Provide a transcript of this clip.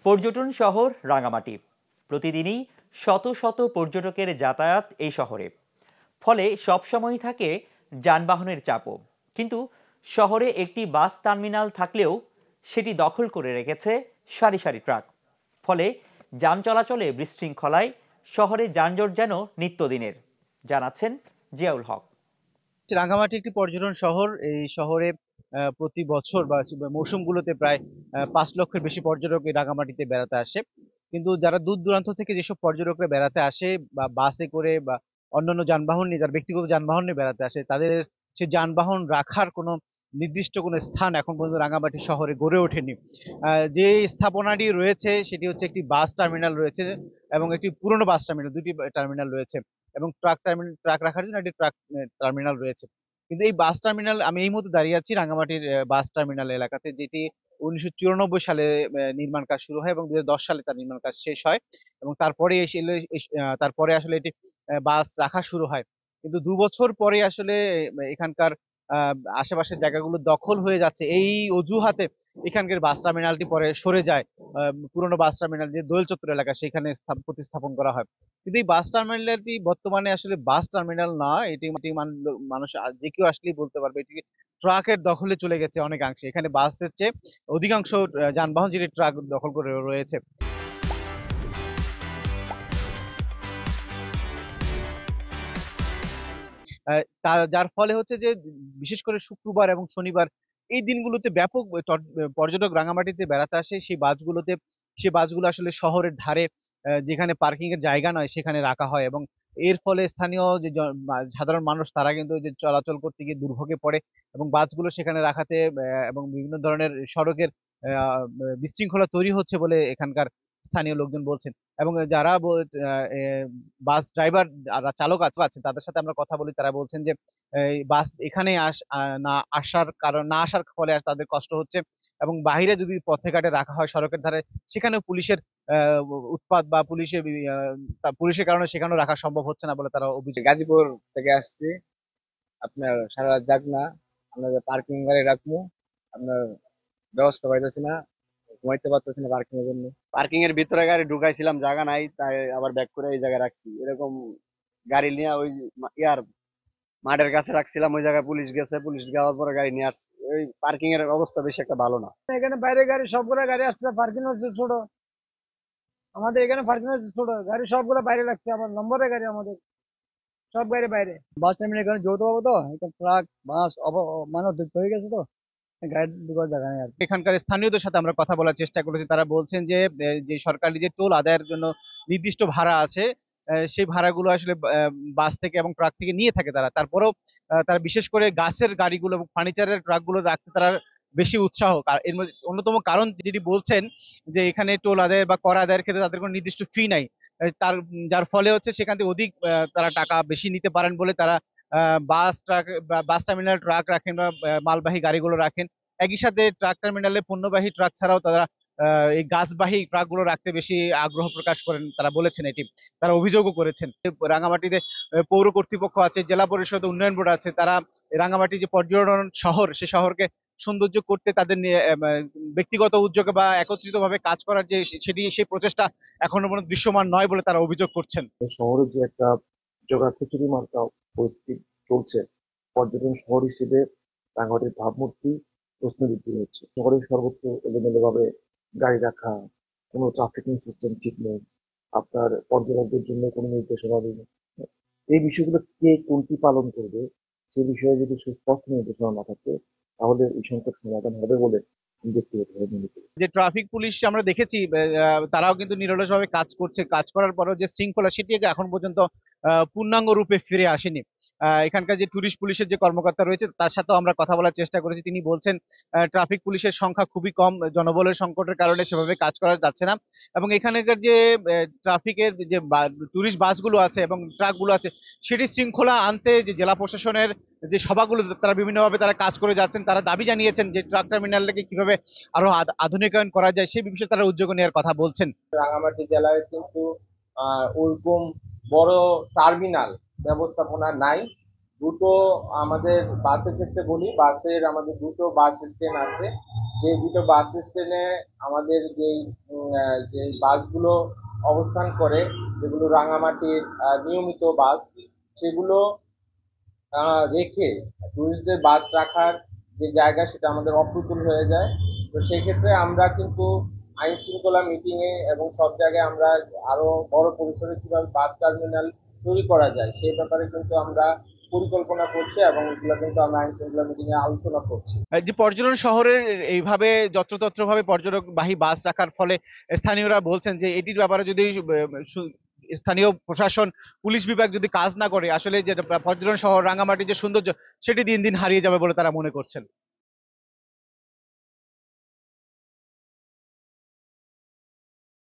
পর্যটন শহর রাঙামাটি। প্রতিদিনই শত শত পর্যটকের যাতায়াত এই শহরে, ফলে সবসময় থাকে যানবাহনের চাপও। কিন্তু শহরে একটি বাস টার্মিনাল থাকলেও সেটি দখল করে রেখেছে সারি সারি ট্রাক। ফলে যান চলাচলে বিশৃঙ্খলায় শহরে যানজট যেন নিত্যদিনের, জানাচ্ছেন জিয়াউল হক। রাঙ্গামাটি একটি পর্যটন শহর। এই শহরে প্রতি বছর বা মৌসুমগুলোতে প্রায় 5 লক্ষের বেশি পর্যটক এই রাঙ্গামাটিতে বেড়াতে আসে। কিন্তু যারা দূর দূরান্ত থেকে যেসব পর্যটকরা বেড়াতে আসে বা বাসে করে বা অন্যান্য যানবাহন নিয়ে, যারা ব্যক্তিগত যানবাহন নিয়ে বেড়াতে আসে, তাদের সে যানবাহন রাখার কোনো নির্দিষ্ট কোনো স্থান এখন পর্যন্ত রাঙ্গামাটি শহরে গড়ে ওঠেনি। যে স্থাপনাটি রয়েছে সেটি হচ্ছে একটি বাস টার্মিনাল রয়েছে এবং একটি পুরনো বাস টার্মিনাল, দুটি টার্মিনাল রয়েছে এবং ট্রাক রাখার জন্য একটি ট্রাক টার্মিনাল রয়েছে। কিন্তু এই বাস টার্মিনাল, আমি এই মুহূর্তে দাঁড়িয়ে আছি রাঙ্গামাটির বাস টার্মিনাল এলাকাতে, যেটি 1994 সালে নির্মাণ কাজ শুরু হয় এবং 2010 সালে তার নির্মাণ কাজ শেষ হয় এবং তারপরে তারপরে আসলে এটি বাস রাখা শুরু হয়। কিন্তু 2 বছর পরে আসলে এখানকার আশেপাশের জায়গাগুলো দখল হয়ে যাচ্ছে এই অজুহাতে এখানকার বাস টার্মিনালটি পরে সরে যায়। পুরনো বাস টার্মিনাল যে দোয়েল চত্বর এলাকা, সেখানে প্রতিস্থাপন করা হয়। কিন্তু এই বাস টার্মিনালটি বর্তমানে আসলে বাস টার্মিনাল না, এটি এটি মানুষ যে কেউ আসলেই বলতে পারবে এটি ট্রাকের দখলে চলে গেছে অনেকাংশে। এখানে বাসের চেয়ে অধিকাংশ যানবাহন যেটি ট্রাক দখল করে রয়েছে। যার ফলে হচ্ছে যে বিশেষ করে শুক্রবার এবং শনিবার এই দিনগুলোতে ব্যাপক পর্যটক রাঙামাটিতে বেড়াতে আসে। সেই বাসগুলো আসলে শহরের ধারে যেখানে পার্কিং এর জায়গা নয় সেখানে রাখা হয় এবং এর ফলে স্থানীয় যে সাধারণ মানুষ তারা কিন্তু যে চলাচল করতে গিয়ে দুর্ভোগে পড়ে এবং বাসগুলো সেখানে রাখাতে এবং বিভিন্ন ধরনের সড়কের বিশৃঙ্খলা তৈরি হচ্ছে বলে এখানকার স্থানীয় লোকজন বলছেন। এবং যারা বাস ড্রাইভার চালক আছে তাদের সাথে আমরা কথা বলি, তারা বলছেন যে এই বাস এখানে না আসার ফলে তাদের কষ্ট হচ্ছে এবং বাইরে যদি পথে ঘাটে রাখা হয় সড়কের ধারে, সেখানেও পুলিশের উৎপাত বা পুলিশের কারণে সেখানেও রাখা সম্ভব হচ্ছে না বলে তারা অভিযোগ। গাজীপুর থেকে আসছি, আপনার সারা রাত যাক না, আমরা পার্কিং গাড়ি রাখবো, আপনার ব্যবস্থা পাইতেছি না, ঘুমাইতে পারতেছি না পার্কিং এর জন্য। পার্কিং এর ভিতরে গাড়ি ঢুকাইছিলাম, জায়গা নাই, তাই আবার ব্যাক করে এই জায়গায় রাখছি। এরকম গাড়ি নিয়ে ওই ইয়ার মাঠের কাছে রাখছিলাম, ওই জায়গায় পুলিশ গেছে, পুলিশ যাওয়ার পরে গাড়ি নিয়ে আসছে। ওই পার্কিং এর অবস্থা বেশি একটা ভালো না। এখানে বাইরে গাড়ি সবগুলো গাড়ি আসছে, পার্কিং হচ্ছে ছোট। আমাদের এখানে পার্কিং হচ্ছে ছোট, গাড়ি সবগুলো বাইরে লাগছে, আমার নম্বরের গাড়ি আমাদের সব গাড়ি বাইরে। বাস টার্মিনাল এখানে যৌথ পাবো তো, এখানে ট্রাক বাস মানে হয়ে গেছে তো, গাড়ি ঢোকার জায়গা নেই আর কি। এখানকার স্থানীয়দের সাথে আমরা কথা বলার চেষ্টা করেছি, তারা বলছেন যে যে সরকারি যে টোল আদায়ের জন্য নির্দিষ্ট ভাড়া আছে, সেই ভাড়াগুলো আসলে বাস থেকে এবং ট্রাক থেকে নিয়ে থাকে তারা। তারপরেও তারা বিশেষ করে গাছের গাড়িগুলো এবং ফার্নিচারের ট্রাকগুলো রাখতে তারা বেশি উৎসাহ। আর এর মধ্যে অন্যতম কারণ যেটি বলছেন যে এখানে টোল আদায় বা কর আদায়ের ক্ষেত্রে তাদের কোনো নির্দিষ্ট ফি নাই। যার ফলে হচ্ছে সেখান থেকে অধিক তারা টাকা বেশি নিতে পারেন বলে তারা বাস টার্মিনাল ট্রাক রাখেন বা মালবাহী গাড়িগুলো রাখেন। একই সাথে ট্রাক টার্মিনালে পণ্যবাহী ট্রাক ছাড়াও তারা এই গাছবাহী ট্রাকগুলো রাখতে বেশি আগ্রহ প্রকাশ করেন, তারা বলেছেন। এটি তারা অভিযোগও করেছেন। রাঙামাটিতে পৌর কর্তৃপক্ষ আছে, জেলা পরিষদ উন্নয়ন বোর্ড আছে, তারা রাঙামাটি যে পর্যটন শহর, সে শহরকে সৌন্দর্য করতে তাদের ব্যক্তিগত উদ্যোগে বা একত্রিতভাবে কাজ করার যে সেই প্রচেষ্টা এখনো পর্যন্ত দৃশ্যমান নয় বলে তারা অভিযোগ করছেন। শহরে যে একটা জগাখিচুড়ি মার্কা পরিস্থিতি চলছে, পর্যটন শহর হিসেবে রাঙামাটির ভাবমূর্তি প্রশ্নবিদ্ধ হচ্ছে। শহরের সর্বোচ্চ এলোমেলোভাবে গাড়ি রাখা, কোনো ট্রাফিকিং সিস্টেম ঠিক নেই, আপনার পর্যটকদের জন্য কোনো নির্দেশনা নেই। এই বিষয়গুলো কে কোনটি পালন করবে সে বিষয়ে যদি সুস্পষ্ট নির্দেশনা না থাকে, তাহলে এই সংকট সমাধান হবে বলে ব্যক্তিগতভাবে মনে করি। যে ট্রাফিক পুলিশ আমরা দেখেছি, তারাও কিন্তু নিরলসভাবে কাজ করছে, কাজ করার পরেও যে শৃঙ্খলা সেটি এখন পর্যন্ত পূর্ণাঙ্গ রূপে ফিরে আসেনি। এখানকার যে টুরিস্ট পুলিশের যে কর্মকর্তা রয়েছে তার সাথেও আমরা কথা বলার চেষ্টা করেছি, তিনি বলছেন ট্রাফিক পুলিশের সংখ্যা খুবই কম, জনবলের সংকটের কারণে সেভাবে কাজ করা যাচ্ছে না এবং এখানকার যে ট্রাফিকের যে টুরিস্ট বাসগুলো আছে এবং ট্রাকগুলো আছে সেটি শৃঙ্খলা আনতে যে জেলা প্রশাসনের যে সভাগুলো তারা বিভিন্নভাবে তারা কাজ করে যাচ্ছেন। তারা দাবি জানিয়েছেন যে ট্রাক টার্মিনালটাকে কিভাবে আরো আধুনিকায়ন করা যায় সেই বিষয়ে তারা উদ্যোগ নেওয়ার কথা বলছেন। রাঙামাটি জেলায় কিন্তু ওরকম বড় টার্মিনাল ব্যবস্থাপনা নাই। আমাদের বাসের ক্ষেত্রে বলি, আমাদের দুটো বাস স্ট্যান্ড আছে, যে দুটো বাস স্ট্যান্ডে আমাদের যে বাসগুলো অবস্থান করে, যেগুলো রাঙামাটির নিয়মিত বাস, সেগুলো রেখে টুরিস্টদের বাস রাখার যে জায়গা সেটা আমাদের অপ্রতুল হয়ে যায়। তো সেই ক্ষেত্রে আমরা কিন্তু আইন শৃঙ্খলা মিটিং এ এবং সব জায়গায় আমরা আরো বড় পরিসরে কিভাবে বাস টার্মিনাল তৈরি করা যায় সেই ব্যাপারে কিন্তু আমরা পরিকল্পনা করছি, এবং এগুলো কিন্তু আমরা আইন শৃঙ্খলা মিটিং এ আলোচনা করছি। যে পর্যটন শহরের এইভাবে যত্রতত্র ভাবে পর্যটকবাহী বাস রাখার ফলে স্থানীয়রা বলছেন যে এটির ব্যাপারে যদি স্থানীয় প্রশাসন, পুলিশ বিভাগ যদি কাজ না করে, আসলে যে পর্যটন শহর রাঙামাটির যে সৌন্দর্য সেটি দিন দিন হারিয়ে যাবে বলে তারা মনে করছেন।